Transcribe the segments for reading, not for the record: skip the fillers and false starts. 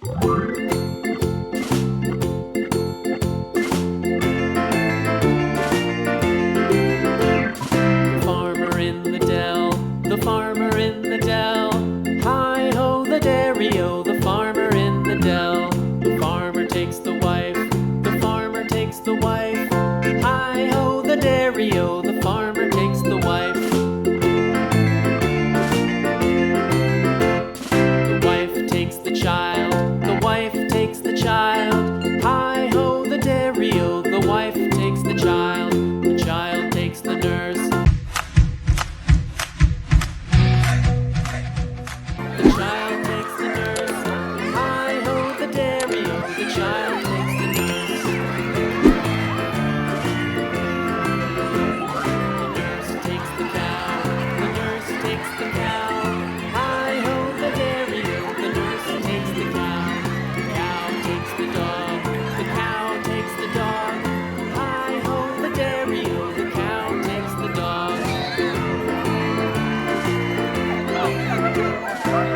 Farmer in the dell, the farmer in the dell. Hi-ho the dairy-o, the farmer in the dell. The farmer takes the wife, the farmer takes the wife. Hi-ho the dairy-o, the farmer takes the wife. The wife takes the child, the wife takes the child. Hi-ho the dairy-o, the wife takes the child. The child takes the nurse. The child takes the nurse. Hi-ho the dairy-o, the child takes the nurse. The nurse takes the cow. The nurse takes the cow. Hi-ho the dairy-o, the nurse takes the cow. The cow takes the dog. The cow takes the dog. Hi-ho the dairy-o, the cow takes the dog.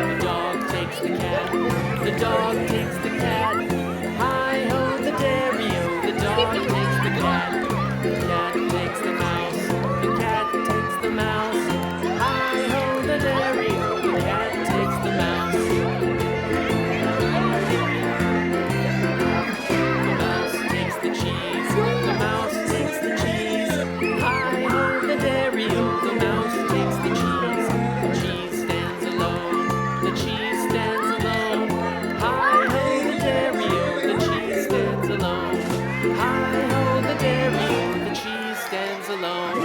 The dog takes the cat. The dog takes the cat. Hi-ho the dairy-o, the dog takes the cat. The cat takes the mouse. The cat takes the mouse. Hi-ho the dairy-o, the cat takes the mouse. The mouse takes the cheese. The mouse takes the cheese. Hi-ho the dairy-o, the mouse takes the cheese. The cheese stands alone. The cheese stands alone. Hi-ho the dairy-o, the cheese stands alone. Hi-ho the dairy-o, the cheese stands alone.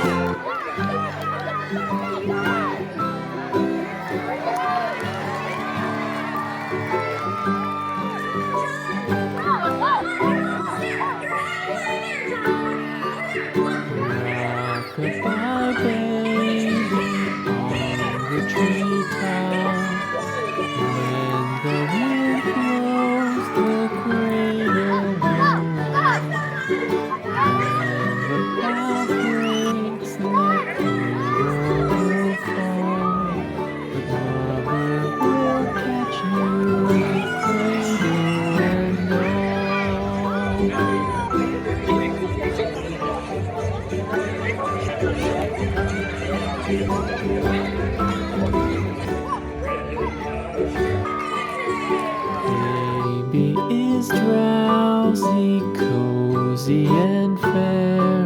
Rock-a-bye, baby, on the treetop. When the wind blows, the cradle will rock. When the bough breaks, the cradle will fall. The mother will catch you, cradle and all. Baby is drowsy, cozy and fair.